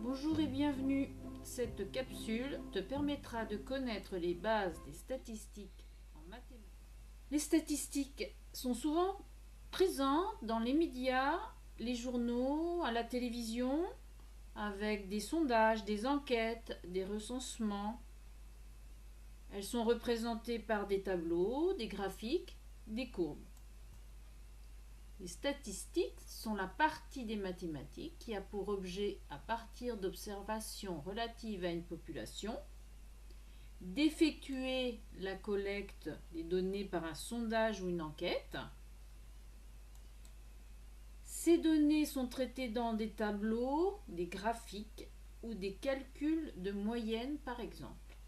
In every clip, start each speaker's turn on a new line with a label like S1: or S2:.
S1: Bonjour et bienvenue. Cette capsule te permettra de connaître les bases des statistiques en mathématiques. Les statistiques sont souvent présentes dans les médias, les journaux, à la télévision, avec des sondages, des enquêtes, des recensements. Elles sont représentées par des tableaux, des graphiques, des courbes. Les statistiques sont la partie des mathématiques qui a pour objet, à partir d'observations relatives à une population, d'effectuer la collecte des données par un sondage ou une enquête. Ces données sont traitées dans des tableaux, des graphiques ou des calculs de moyenne par exemple.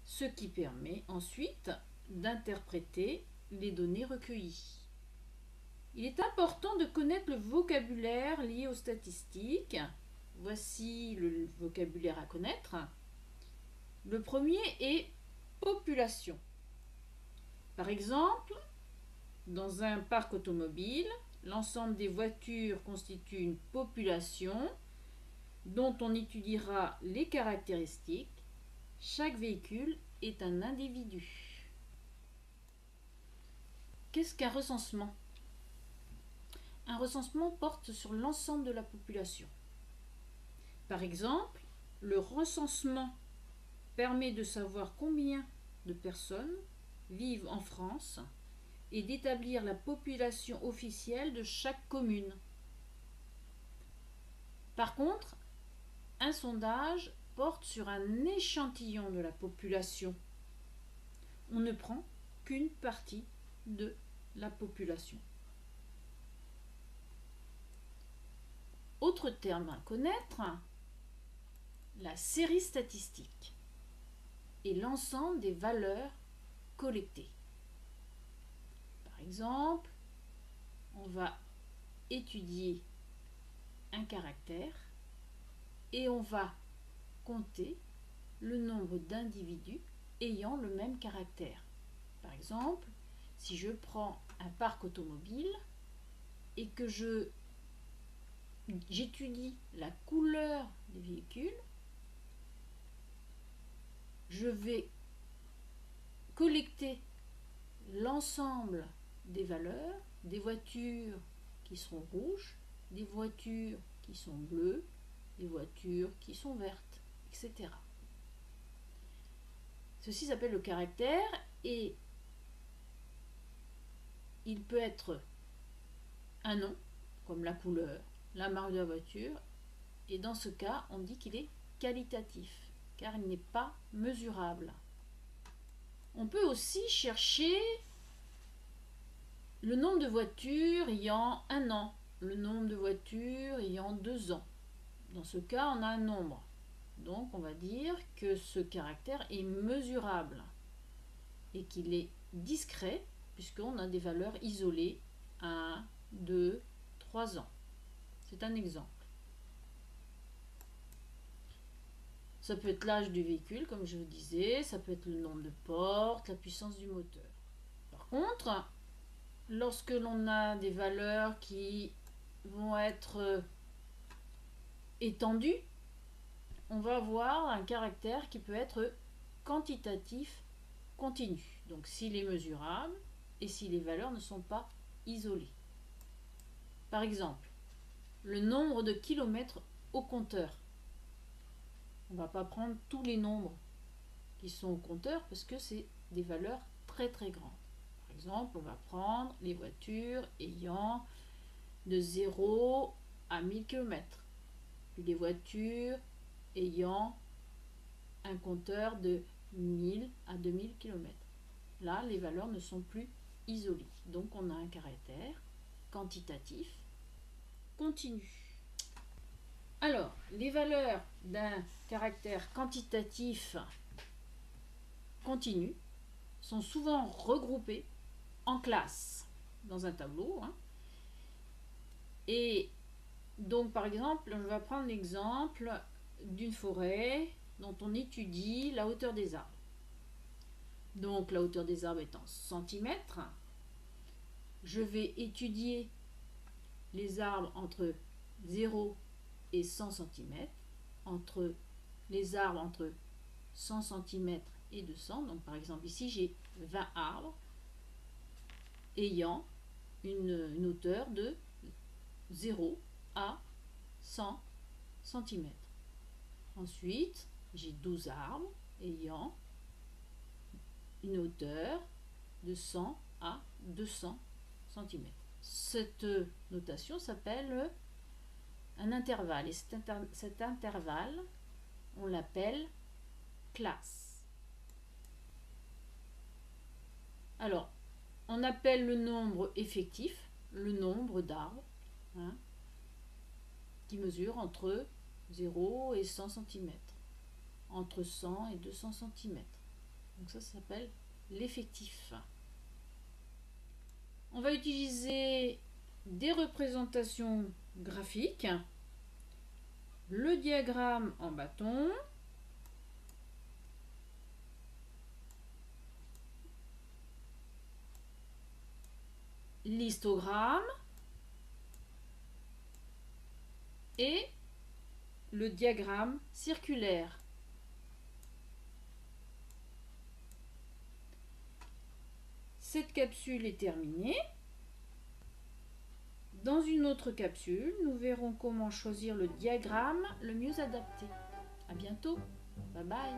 S1: Ce qui permet ensuite d'interpréter les données recueillies. Il est important de connaître le vocabulaire lié aux statistiques. Voici le vocabulaire à connaître. Le premier est population. Par exemple, dans un parc automobile, l'ensemble des voitures constitue une population dont on étudiera les caractéristiques. Chaque véhicule est un individu. Qu'est-ce qu'un recensement ? Un recensement porte sur l'ensemble de la population. Par exemple, le recensement permet de savoir combien de personnes vivent en France et d'établir la population officielle de chaque commune. Par contre, un sondage porte sur un échantillon de la population. On ne prend qu'une partie de la population. Autre terme à connaître, la série statistique est l'ensemble des valeurs collectées. Par exemple, on va étudier un caractère et on va compter le nombre d'individus ayant le même caractère. Par exemple, si je prends un parc automobile et que j'étudie la couleur des véhicules, je vais collecter l'ensemble des valeurs, des voitures qui sont rouges, des voitures qui sont bleues, des voitures qui sont vertes, etc. Ceci s'appelle le caractère et il peut être un nom, comme la couleur, la marque de la voiture, et dans ce cas, on dit qu'il est qualitatif, car il n'est pas mesurable. On peut aussi chercher le nombre de voitures ayant 1 an, le nombre de voitures ayant 2 ans. Dans ce cas, on a un nombre. Donc, on va dire que ce caractère est mesurable et qu'il est discret, puisqu'on a des valeurs isolées, 1, 2, 3 ans. C'est un exemple. Ça peut être l'âge du véhicule, comme je vous disais, ça peut être le nombre de portes, la puissance du moteur. Par contre, lorsque l'on a des valeurs qui vont être étendues, on va avoir un caractère qui peut être quantitatif continu. Donc s'il est mesurable et si les valeurs ne sont pas isolées. Par exemple, le nombre de kilomètres au compteur. On ne va pas prendre tous les nombres qui sont au compteur parce que c'est des valeurs très très grandes. Par exemple, on va prendre les voitures ayant de 0 à 1000 km. Puis les voitures ayant un compteur de 1000 à 2000 km. Là, les valeurs ne sont plus isolées. Donc on a un caractère quantitatif continu. Alors, les valeurs d'un caractère quantitatif continu sont souvent regroupées en classes dans un tableau. Et donc, par exemple, on va prendre l'exemple d'une forêt dont on étudie la hauteur des arbres. Donc, la hauteur des arbres est en centimètres. Je vais étudier les arbres entre 0 et 100 cm, entre les arbres entre 100 cm et 200. Donc par exemple ici j'ai 20 arbres ayant une hauteur de 0 à 100 cm. Ensuite j'ai 12 arbres ayant une hauteur de 100 à 200 cm. Cette notation s'appelle un intervalle et cet intervalle on l'appelle classe. Alors on appelle le nombre effectif le nombre d'arbres qui mesure entre 0 et 100 cm, entre 100 et 200 cm. Donc ça s'appelle l'effectif. On va utiliser des représentations graphiques, le diagramme en bâton, l'histogramme et le diagramme circulaire. Cette capsule est terminée. Dans une autre capsule, nous verrons comment choisir le diagramme le mieux adapté. À bientôt. Bye bye.